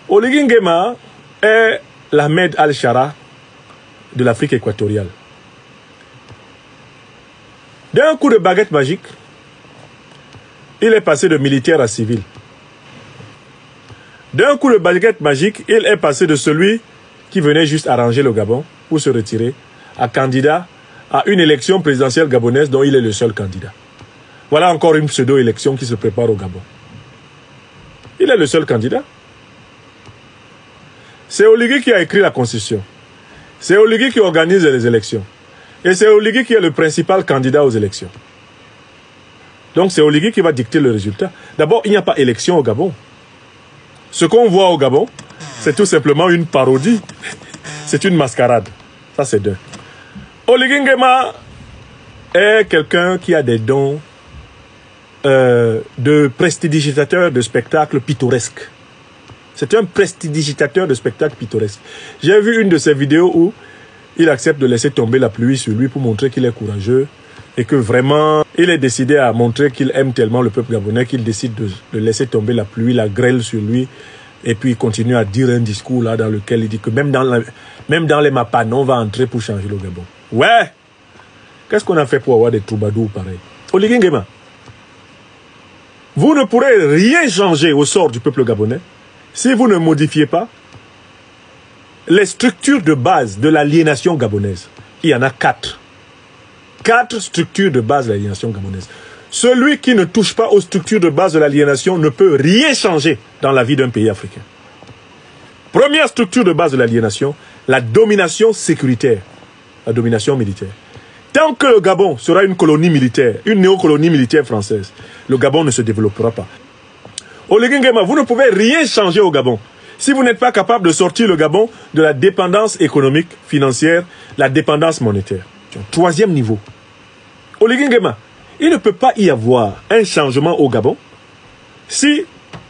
Oligui Nguema est l'Ahmed Al-Shara de l'Afrique équatoriale. D'un coup de baguette magique, il est passé de militaire à civil. D'un coup de baguette magique, il est passé de celui qui venait juste arranger le Gabon pour se retirer à candidat à une élection présidentielle gabonaise dont il est le seul candidat. Voilà encore une pseudo-élection qui se prépare au Gabon. Il est le seul candidat. C'est Oligui qui a écrit la Constitution. C'est Oligui qui organise les élections. Et c'est Oligui qui est le principal candidat aux élections. Donc c'est Oligui qui va dicter le résultat. D'abord, il n'y a pas élection au Gabon. Ce qu'on voit au Gabon, c'est tout simplement une parodie. C'est une mascarade. Ça, c'est deux. Oligui Nguema est quelqu'un qui a des dons de prestidigitateur de spectacles pittoresques. C'est un prestidigitateur de spectacles pittoresques. J'ai vu une de ses vidéos où il accepte de laisser tomber la pluie sur lui pour montrer qu'il est courageux et que vraiment, il est décidé à montrer qu'il aime tellement le peuple gabonais qu'il décide de laisser tomber la pluie, la grêle sur lui. Et puis il continue à dire un discours là dans lequel il dit que même dans les Mapanes, on va entrer pour changer le Gabon. Ouais! Qu'est-ce qu'on a fait pour avoir des troubadours pareils? Oligui Nguema, vous ne pourrez rien changer au sort du peuple gabonais si vous ne modifiez pas les structures de base de l'aliénation gabonaise. Il y en a 4. 4 structures de base de l'aliénation gabonaise. Celui qui ne touche pas aux structures de base de l'aliénation ne peut rien changer dans la vie d'un pays africain. Première structure de base de l'aliénation, la domination sécuritaire, la domination militaire. Tant que le Gabon sera une colonie militaire, une néocolonie militaire française, le Gabon ne se développera pas. Oligui Nguema, vous ne pouvez rien changer au Gabon si vous n'êtes pas capable de sortir le Gabon de la dépendance économique, financière, la dépendance monétaire. Troisième niveau. Oligui Nguema, il ne peut pas y avoir un changement au Gabon si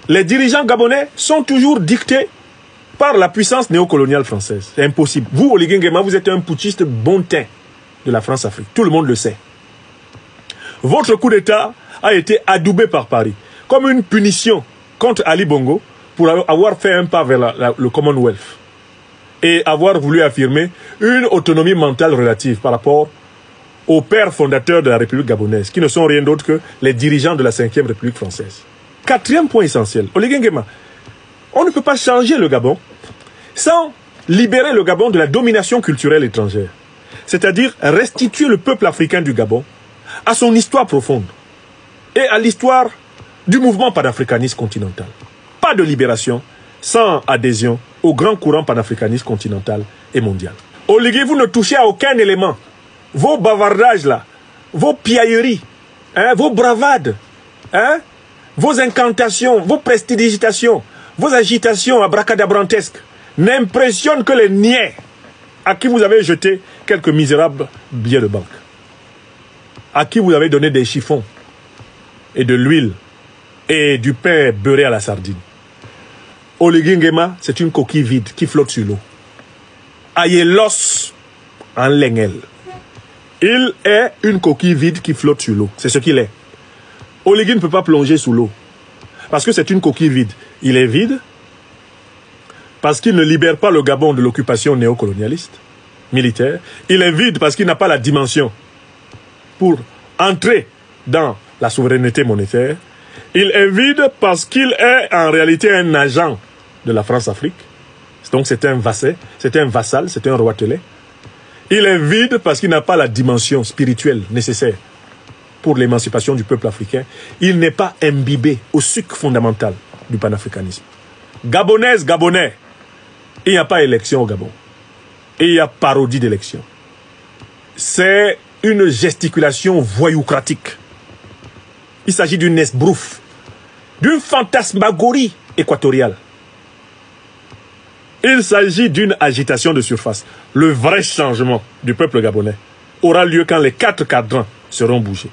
les dirigeants gabonais sont toujours dictés par la puissance néocoloniale française. C'est impossible. Vous, Oligui Nguema, vous êtes un putschiste bon teint de la France-Afrique. Tout le monde le sait. Votre coup d'État a été adoubé par Paris comme une punition contre Ali Bongo pour avoir fait un pas vers le Commonwealth et avoir voulu affirmer une autonomie mentale relative par rapport aux pères fondateurs de la République gabonaise, qui ne sont rien d'autre que les dirigeants de la 5e République française. Quatrième point essentiel, Oligui Nguema, on ne peut pas changer le Gabon sans libérer le Gabon de la domination culturelle étrangère. C'est-à-dire restituer le peuple africain du Gabon à son histoire profonde et à l'histoire du mouvement panafricaniste continental. Pas de libération sans adhésion au grand courant panafricaniste continental et mondial. Oligui, vous ne touchez à aucun élément. Vos bavardages là, vos piailleries, vos bravades, vos incantations, vos prestidigitations, vos agitations abracadabrantesques n'impressionnent que les niais à qui vous avez jeté quelques misérables billets de banque, à qui vous avez donné des chiffons et de l'huile et du pain beurré à la sardine. Oligui Nguema, c'est une coquille vide qui flotte sur l'eau. Aïe-l'os en lengel. Il est une coquille vide qui flotte sur l'eau. C'est ce qu'il est. Oligui ne peut pas plonger sous l'eau. Parce que c'est une coquille vide. Il est vide parce qu'il ne libère pas le Gabon de l'occupation néocolonialiste, militaire. Il est vide parce qu'il n'a pas la dimension pour entrer dans la souveraineté monétaire. Il est vide parce qu'il est en réalité un agent de la France-Afrique. Donc c'est un vassal, c'est un roitelet. Il est vide parce qu'il n'a pas la dimension spirituelle nécessaire pour l'émancipation du peuple africain. Il n'est pas imbibé au sucre fondamental du panafricanisme. Gabonaise, Gabonais, il n'y a pas élection au Gabon. Et il y a parodie d'élection. C'est une gesticulation voyoucratique. Il s'agit d'une esbrouffe, d'une fantasmagorie équatoriale. Il s'agit d'une agitation de surface. Le vrai changement du peuple gabonais aura lieu quand les 4 cadrans seront bougés.